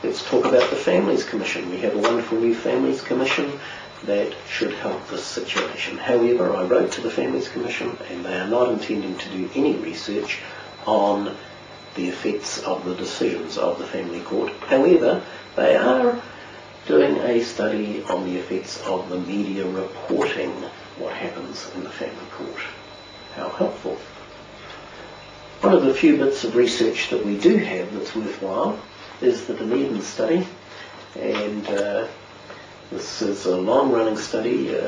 let's talk about the Families Commission. We have a wonderful new Families Commission that should help this situation. However, I wrote to the Families Commission and they are not intending to do any research on the effects of the decisions of the Family Court. However, they are doing a study on the effects of the media reporting what happens in the Family Court. How helpful. One of the few bits of research that we do have that's worthwhile is the Dunedin study, and this is a long-running study,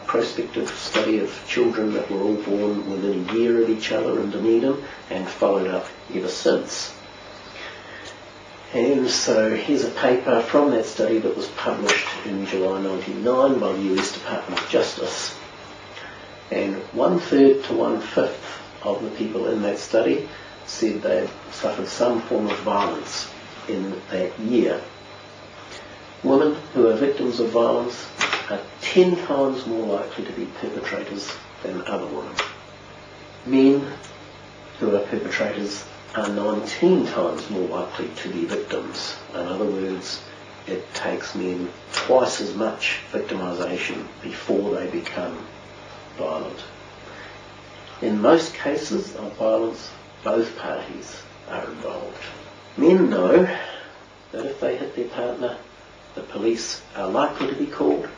prospective study of children that were all born within a year of each other in Dunedin and followed up ever since. And so here's a paper from that study that was published in July 1999 by the US Department of Justice. And 1/3 to 1/5 of the people in that study said they had suffered some form of violence in that year. Women who are victims of violence are 10 times more likely to be perpetrators than other women. Men who are perpetrators are 19 times more likely to be victims. In other words, it takes men twice as much victimisation before they become violent. In most cases of violence, both parties are involved. Men know that if they hit their partner, the police are likely to be called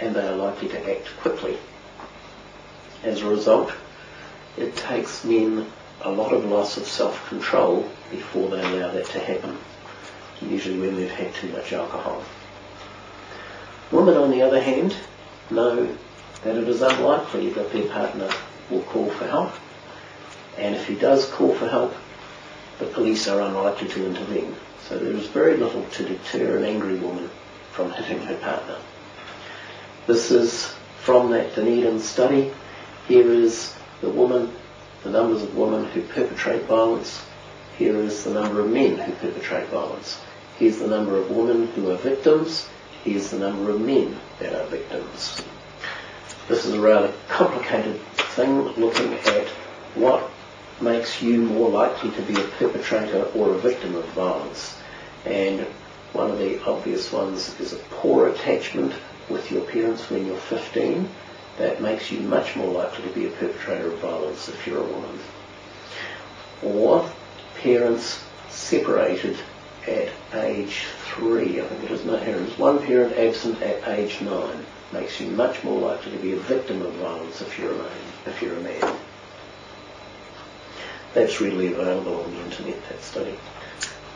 and they are likely to act quickly. As a result, it takes men a lot of loss of self-control before they allow that to happen, usually when they've had too much alcohol. Women, on the other hand, know that it is unlikely that their partner will call for help, and if he does call for help, the police are unlikely to intervene. So there is very little to deter an angry woman from hitting her partner. This is from that Dunedin study. Here is the numbers of women who perpetrate violence. Here is the number of men who perpetrate violence. Here's the number of women who are victims. Here's the number of men that are victims. This is a rather complicated thing, looking at what makes you more likely to be a perpetrator or a victim of violence. And one of the obvious ones is a poor attachment with your parents when you're 15. That makes you much more likely to be a perpetrator of violence if you're a woman. Or parents separated at age 3, I think it is. No, here is one parent absent at age 9. Makes you much more likely to be a victim of violence if you're a man. That's readily available on the internet, that study.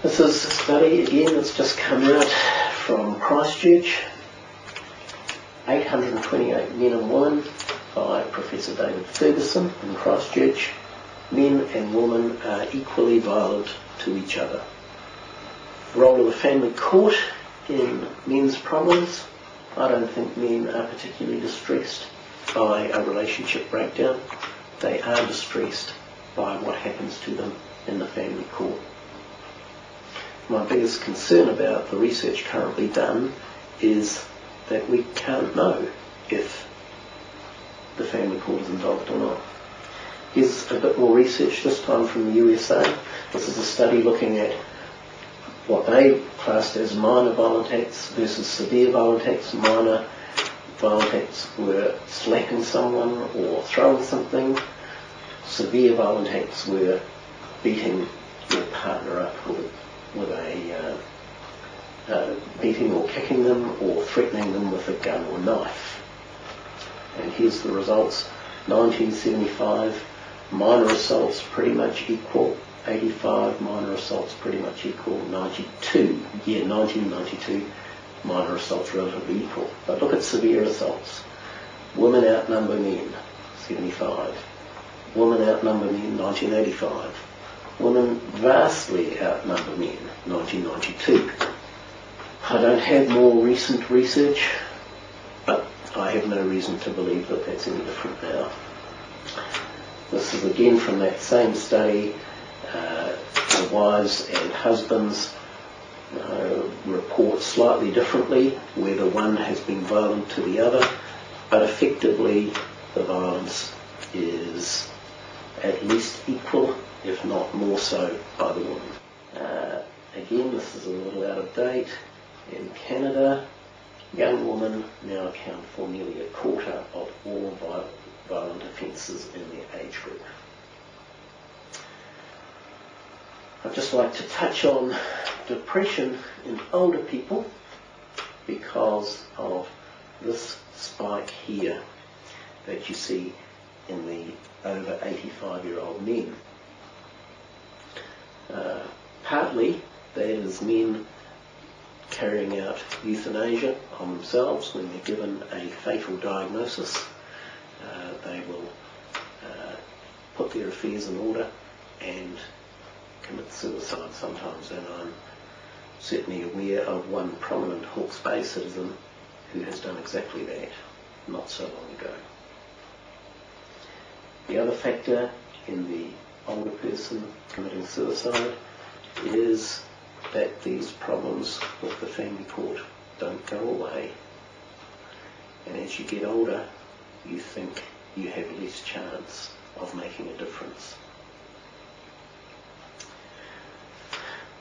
This is a study, again, that's just come out from Christchurch. 828 men and women by Professor David Ferguson in Christchurch. Men and women are equally violent to each other. The role of the family court in men's problems. I don't think men are particularly distressed by a relationship breakdown. They are distressed by what happens to them in the family court. My biggest concern about the research currently done is that we can't know if the family court is involved or not. Here's a bit more research, this time from the USA. This is a study looking at what they classed as minor violent acts versus severe violent acts. Minor violent acts were slapping someone or throwing something. Severe violent acts were beating your partner up with a beating or kicking them or threatening them with a gun or knife. And here's the results. 1975, minor assaults pretty much equal. 85, minor assaults pretty much equal. 1992, minor assaults relatively equal. But look at severe assaults. Women outnumber men, 75. Women outnumber men, 1985. Women vastly outnumber men, 1992. I don't have more recent research, but I have no reason to believe that that's any different now. This is again from that same study. The wives and husbands report slightly differently, whether one has been violent to the other, but effectively the violence is at least equal, if not more so, by the woman. Again, this is a little out of date. In Canada, young women now account for nearly a quarter of all violent offences in their age group. I'd just like to touch on depression in older people because of this spike here that you see in the over 85-year-old men. Partly that is men carrying out euthanasia on themselves when they're given a fatal diagnosis. They will put their affairs in order and commit suicide sometimes, and I'm certainly aware of one prominent Hawke's Bay citizen who has done exactly that not so long ago. The other factor in the older person committing suicide is that these problems with the family court don't go away, and as you get older you think you have less chance of making a difference.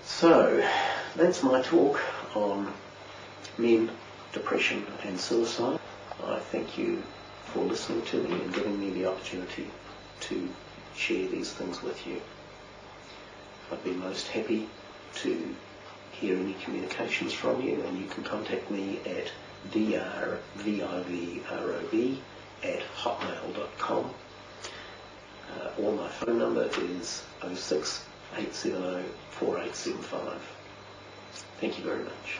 So that's my talk on men, depression and suicide. I thank you for listening to me and giving me the opportunity to share these things with you. I'd be most happy to hear any communications from you, and you can contact me at drvivrob@hotmail.com, or my phone number is 06 870 4875. Thank you very much.